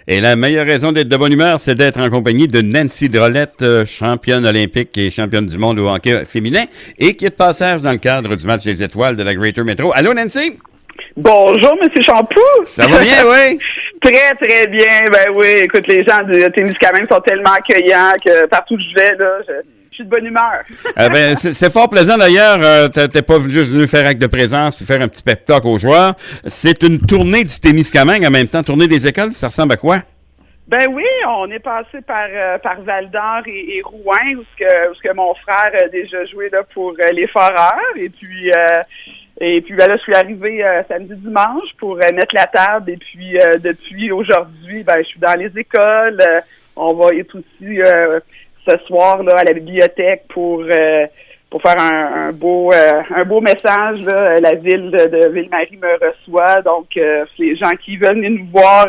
Et la meilleure raison d'être de bonne humeur, c'est d'être en compagnie de Nancy Drolette, championne olympique et championne du monde au hockey féminin, et qui est de passage dans le cadre du match des étoiles de la Greater Metro. Allô, Nancy? Bonjour, M. Champoux. Ça va bien, oui? Très, très bien. Ben oui, écoute, les gens du Témiscamingue sont tellement accueillants que partout où je vais, là, je suis de bonne humeur. C'est fort plaisant d'ailleurs. T'es pas juste venu faire acte de présence puis faire un petit pep talk aux joueurs. C'est une tournée du Témiscamingue en même temps, tournée des écoles. Ça ressemble à quoi? Ben oui, on est passé par Val-d'Or et Rouen, où ce que mon frère a déjà joué là, pour les Foreurs. Et puis ben là, je suis arrivée samedi dimanche pour mettre la table. Et puis depuis aujourd'hui, ben je suis dans les écoles. On va être aussi ce soir là à la bibliothèque pour faire un beau message. Là. La ville de Ville-Marie me reçoit. Donc les gens qui veulent venir nous voir,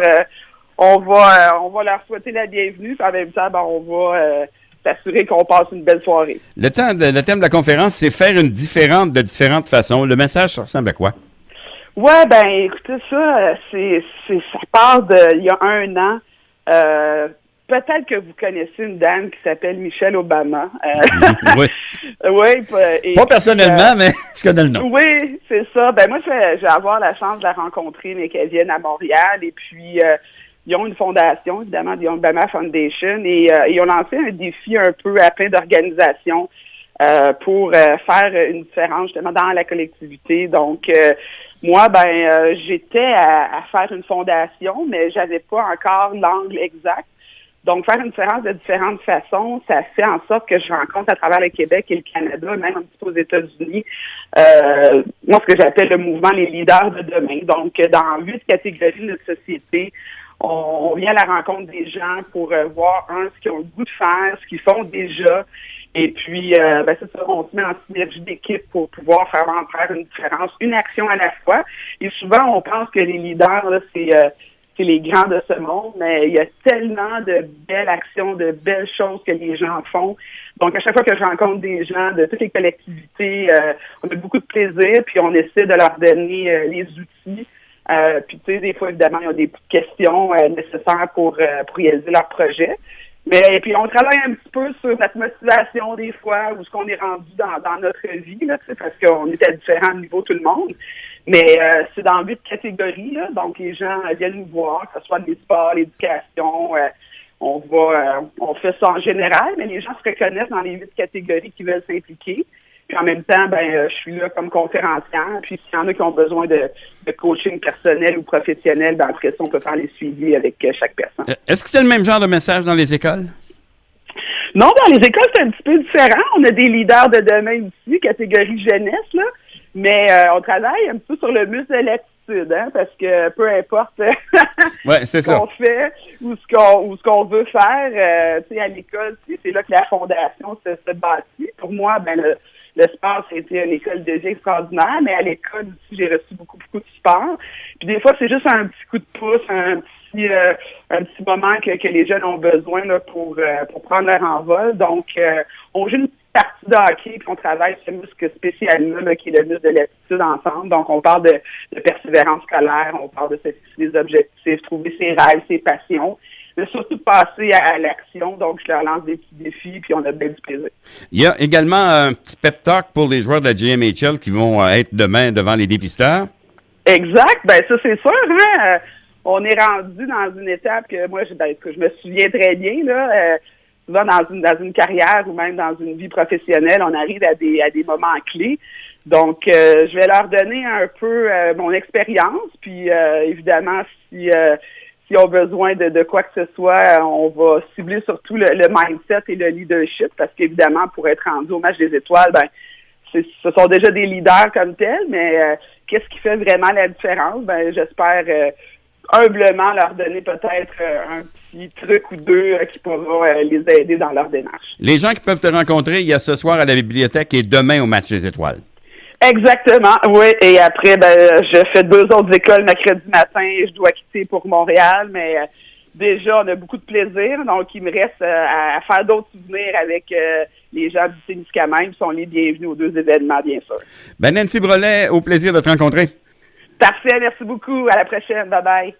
on va leur souhaiter la bienvenue. Puis en même temps, ben, on va s'assurer qu'on passe une belle soirée. Le thème de la conférence, c'est faire une différente de différentes façons. Le message, ça ressemble à quoi? Ouais, ben écoutez, ça part d'il y a 1 an. Peut-être que vous connaissez une dame qui s'appelle Michelle Obama. Oui. Oui. Pas personnellement, mais je connais le nom. Oui, c'est ça. Ben moi, je vais avoir la chance de la rencontrer, mais qu'elle vienne à Montréal. Et puis, ils ont une fondation, évidemment, The Obama Foundation, et ils ont lancé un défi un peu à plein d'organisations pour faire une différence, justement, dans la collectivité. Donc, moi, j'étais à faire une fondation, mais j'avais pas encore l'angle exact. Donc, faire une différence de différentes façons, ça fait en sorte que je rencontre à travers le Québec et le Canada, même un petit peu aux États-Unis, moi, ce que j'appelle le mouvement Les leaders de demain. Donc, dans 8 catégories de notre société, on vient à la rencontre des gens pour voir, ce qu'ils ont le goût de faire, ce qu'ils font déjà. Et puis, c'est ça, on se met en synergie d'équipe pour pouvoir faire une différence, une action à la fois. Et souvent, on pense que les leaders, là, c'est les grands de ce monde, mais il y a tellement de belles actions, de belles choses que les gens font. Donc, à chaque fois que je rencontre des gens de toutes les collectivités, on a beaucoup de plaisir, puis on essaie de leur donner les outils. Puis, tu sais, des fois, évidemment, il y a des petites questions nécessaires pour réaliser leur projet. Mais puis, on travaille un petit peu sur notre motivation, des fois, où ce qu'on est rendu dans notre vie, là, parce qu'on est à différents niveaux, tout le monde. Mais c'est dans 8 catégories, là, donc les gens viennent nous voir, que ce soit les sports, l'éducation, on fait ça en général, mais les gens se reconnaissent dans les 8 catégories qui veulent s'impliquer. Puis en même temps, je suis là comme conférencière. Puis s'il y en a qui ont besoin de coaching personnel ou professionnel, après ça, on peut faire les suivis avec chaque personne. Est-ce que c'est le même genre de message dans les écoles? Non, dans les écoles, c'est un petit peu différent. On a des leaders de demain aussi, catégorie jeunesse, là. Mais on travaille un peu sur le muscle de l'attitude, parce que peu importe ce qu'on fait ou ce qu'on veut faire, tu sais, à l'école, c'est là que la fondation se bâtit. Pour moi, le sport, c'était une école de vie extraordinaire, mais à l'école aussi, j'ai reçu beaucoup de sport. Puis des fois, c'est juste un petit coup de pouce, un petit moment que les jeunes ont besoin là, pour prendre leur envol. Donc, on joue une partie de hockey, puis on travaille ce muscle spécial-là, qui est le muscle de l'attitude ensemble. Donc, on parle de persévérance scolaire, on parle de des objectifs, trouver ses rêves, ses passions, mais surtout de passer à l'action. Donc, je leur lance des petits défis, puis on a bien du plaisir. Il y a également un petit pep talk pour les joueurs de la JMHL qui vont être demain devant les dépisteurs. Exact. Ça, c'est sûr, hein? On est rendu dans une étape que moi, que je me souviens très bien, là. Souvent dans une carrière ou même dans une vie professionnelle, on arrive à des moments clés. Donc, je vais leur donner un peu mon expérience. Puis, évidemment, s'ils ont besoin de quoi que ce soit, on va cibler surtout le mindset et le leadership. Parce qu'évidemment, pour être rendu au match des étoiles, ce sont déjà des leaders comme tels. Mais qu'est-ce qui fait vraiment la différence? J'espère humblement leur donner peut-être un petit truc ou deux qui pourra les aider dans leur démarche. Les gens qui peuvent te rencontrer, il y a ce soir à la bibliothèque et demain au match des étoiles. Exactement, oui. Et après, je fais 2 autres écoles mercredi matin et je dois quitter pour Montréal, mais déjà, on a beaucoup de plaisir. Donc, il me reste à faire d'autres souvenirs avec les gens du Témiscamingue qui sont les bienvenus aux 2 événements, bien sûr. Nancy Drolet, au plaisir de te rencontrer. Parfait, merci beaucoup. À la prochaine. Bye-bye.